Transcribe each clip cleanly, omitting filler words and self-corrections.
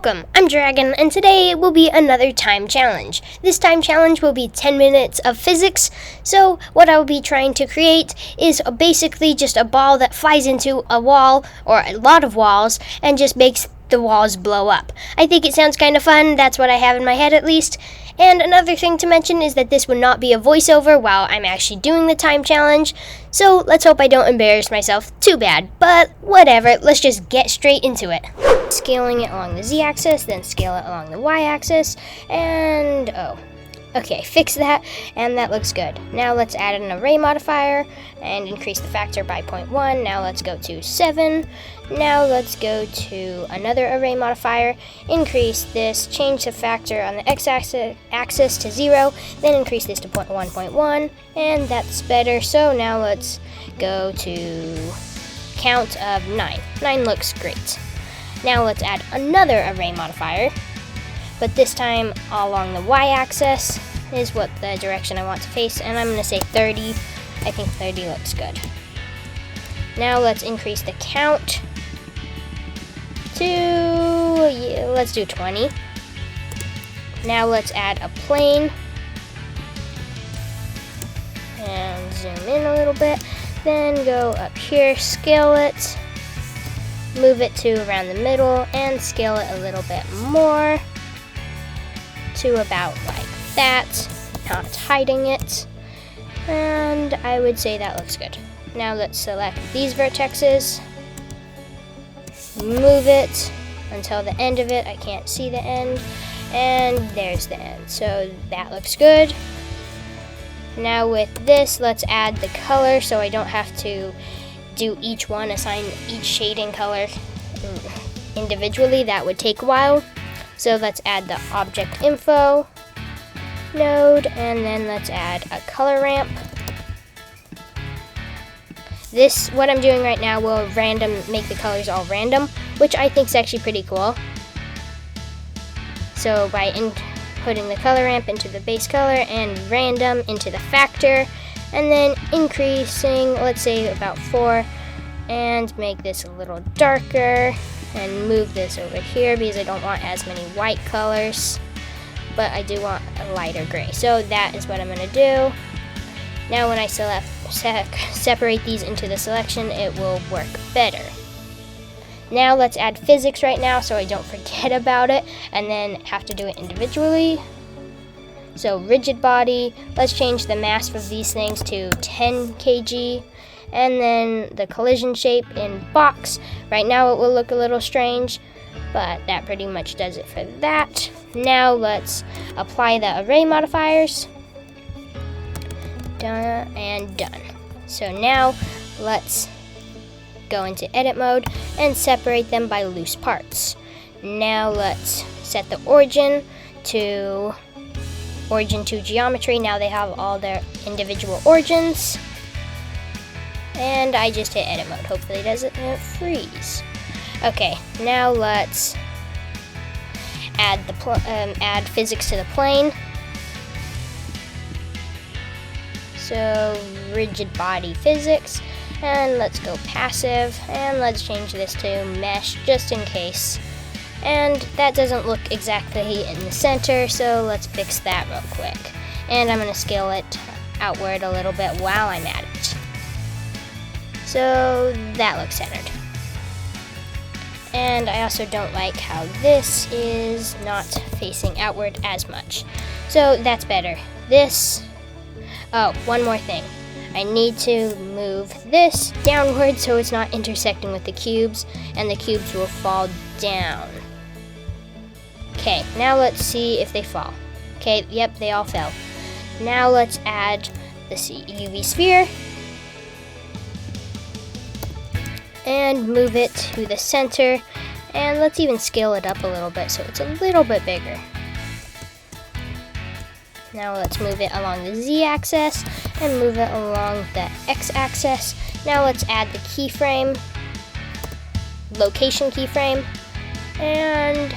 Welcome, I'm Dragon, and today will be another time challenge. This time challenge will be 10 minutes of physics, so what I will be trying to create is basically just a ball that flies into a wall, or a lot of walls, and just makes the walls blow up. I think it sounds kind of fun, that's what I have in my head at least. And another thing to mention is that this would not be a voiceover while I'm actually doing the time challenge, so let's hope I don't embarrass myself too bad. But whatever, let's just get straight into it. Scaling it along the z-axis, then scale it along the y-axis, and okay, fix that, and that looks good. Now let's add an array modifier and increase the factor by 0.1. Now let's go to 7. Now let's go to another array modifier, increase this, change the factor on the x-axis to 0, then increase this to 0.1, and that's better. So now let's go to count of 9. 9 looks great. Now let's add another array modifier, but this time along the y-axis is what the direction I want to face, and I'm going to say 30. I think 30 looks good. Now let's increase the count to, let's do 20. Now let's add a plane and zoom in a little bit, then go up here, scale it, move it to around the middle, and scale it a little bit more to about like that, not hiding it, and I would say that looks good. Now let's select these vertexes, move it until the end of it. I can't see the end, and there's the end, so that looks good. Now with this, let's add the color so I don't have to do each one, assign each shading color individually. That would take a while. So let's add the object info node, and then let's add a color ramp. This, what I'm doing right now, will make the colors all random, which I think is actually pretty cool. So by inputting the color ramp into the base color and random into the factor, and then increasing, let's say about 4, and make this a little darker, and move this over here because I don't want as many white colors, but I do want a lighter gray. So that is what I'm going to do. Now when I separate these into the selection, it will work better. Now let's add physics right now so I don't forget about it and then have to do it individually. So rigid body, let's change the mass of these things to 10 kg. And then the collision shape in box. Right now it will look a little strange, but that pretty much does it for that. Now let's apply the array modifiers. Done and done. So now let's go into edit mode and separate them by loose parts. Now let's set the origin to geometry. Now they have all their individual origins. And I just hit edit mode. Hopefully it doesn't freeze. Okay, now let's add add physics to the plane. So rigid body physics, and let's go passive, and let's change this to mesh just in case. And that doesn't look exactly in the center, so let's fix that real quick. And I'm going to scale it outward a little bit while I'm at it. So that looks centered. And I also don't like how this is not facing outward as much. So that's better. This, one more thing. I need to move this downward so it's not intersecting with the cubes, and the cubes will fall down. Okay, now let's see if they fall. Okay, yep, they all fell. Now let's add the UV sphere and move it to the center, and let's even scale it up a little bit so it's a little bit bigger. Now let's move it along the z-axis and move it along the x-axis. Now let's add the keyframe, location keyframe, and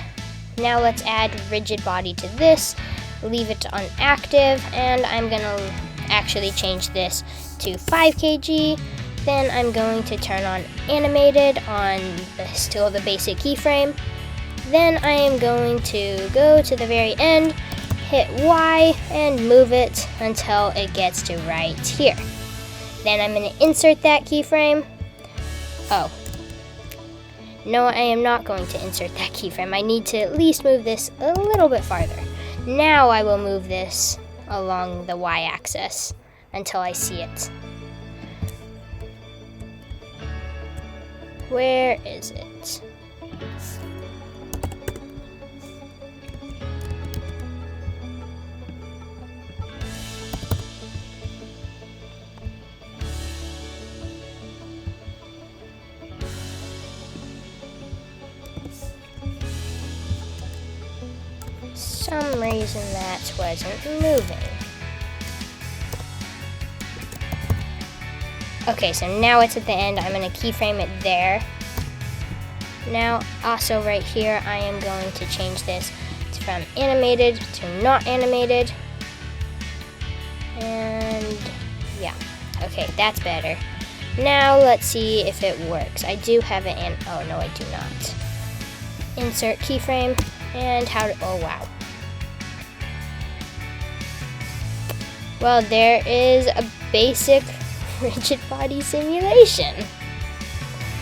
now let's add rigid body to this, leave it on active, and I'm gonna actually change this to 5 kg. Then I'm going to turn on animated on still the basic keyframe, Then I am going to go to the very end, hit Y, and move it until it gets to right here. Then I'm going to insert that keyframe. Oh. No, I am not going to insert that keyframe. I need to at least move this a little bit farther. Now I will move this along the Y-axis until I see it. Where is it? Some reason that wasn't moving. Okay, so now it's at the end. I'm going to keyframe it there. Now, also right here, I am going to change this from animated to not animated. And yeah, okay, that's better. Now let's see if it works. I do have it in, oh no, I do not. Insert keyframe, and oh wow. Well, there is a basic rigid body simulation.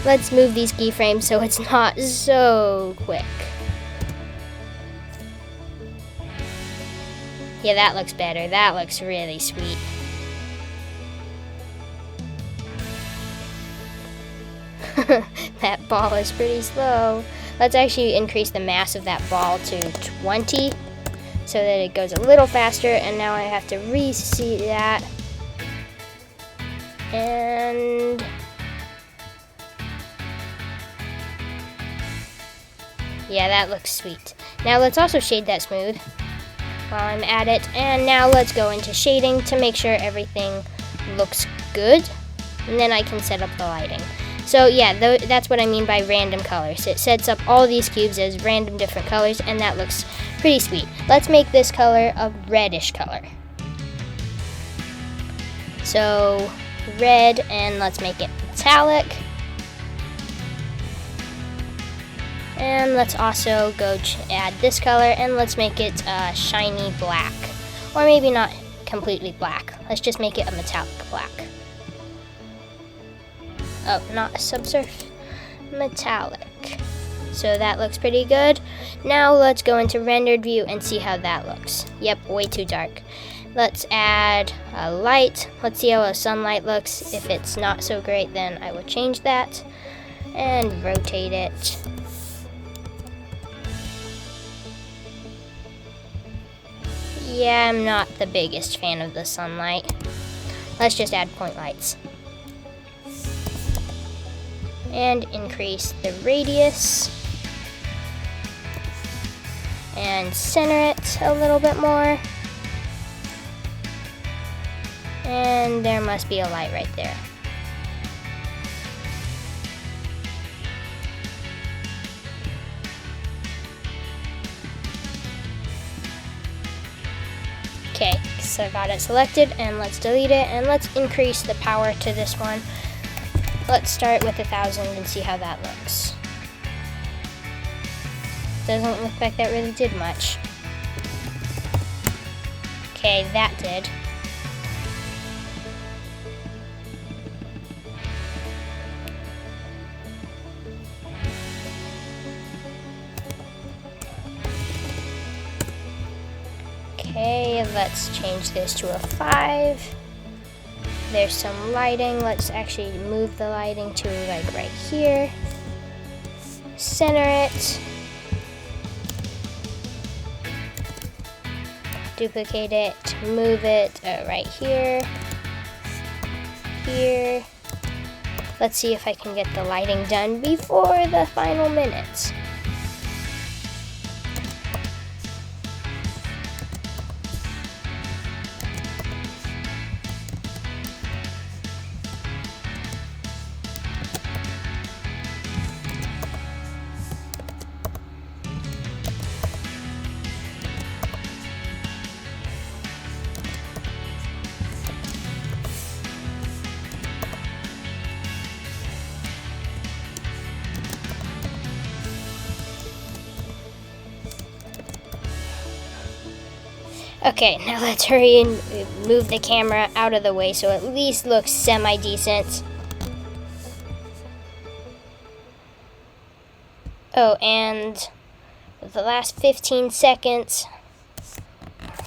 Let's move these keyframes so it's not so quick. Yeah, that looks better. That looks really sweet. That ball is pretty slow. Let's actually increase the mass of that ball to 20 so that it goes a little faster, and now I have to reseat that. And yeah, that looks sweet. Now let's also shade that smooth while I'm at it. And now let's go into shading to make sure everything looks good. And then I can set up the lighting. So yeah, that's what I mean by random colors. It sets up all these cubes as random different colors, and that looks pretty sweet. Let's make this color a reddish color. So red, and let's make it metallic. And let's also go add this color, and let's make it shiny black. Or maybe not completely black. Let's just make it a metallic black. Oh, not subsurface, metallic. So that looks pretty good. Now let's go into rendered view and see how that looks. Yep, way too dark. Let's add a light. Let's see how a sunlight looks. If it's not so great, then I will change that and rotate it. Yeah, I'm not the biggest fan of the sunlight. Let's just add point lights. And increase the radius. And center it a little bit more. And there must be a light right there. Okay, so I got it selected, and let's delete it, and let's increase the power to this one. Let's start with 1,000 and see how that looks. Doesn't look like that really did much. Okay, that did. Okay, let's change this to a 5. There's some lighting. Let's actually move the lighting to like right here. Center it. Duplicate it, move it right here. Here. Let's see if I can get the lighting done before the final minutes. Okay, now let's hurry and move the camera out of the way so it at least looks semi-decent. Oh, and the last 15 seconds,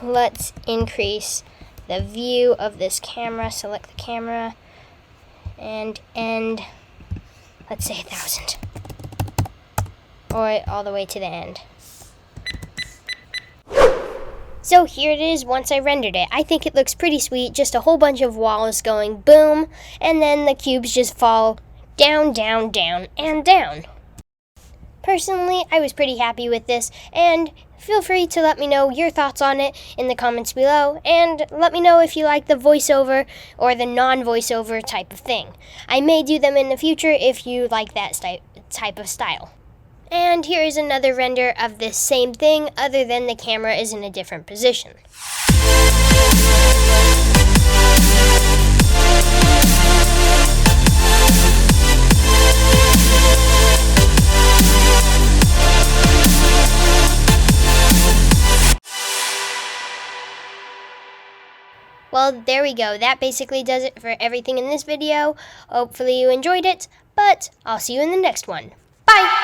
let's increase the view of this camera. Select the camera and end, let's say 1,000. Or all the way to the end. So here it is once I rendered it. I think it looks pretty sweet, just a whole bunch of walls going boom, and then the cubes just fall down, down, down, and down. Personally, I was pretty happy with this, and feel free to let me know your thoughts on it in the comments below, and let me know if you like the voiceover or the non-voiceover type of thing. I may do them in the future if you like that type of style. And here is another render of this same thing, other than the camera is in a different position. Well, there we go. That basically does it for everything in this video. Hopefully you enjoyed it, but I'll see you in the next one. Bye!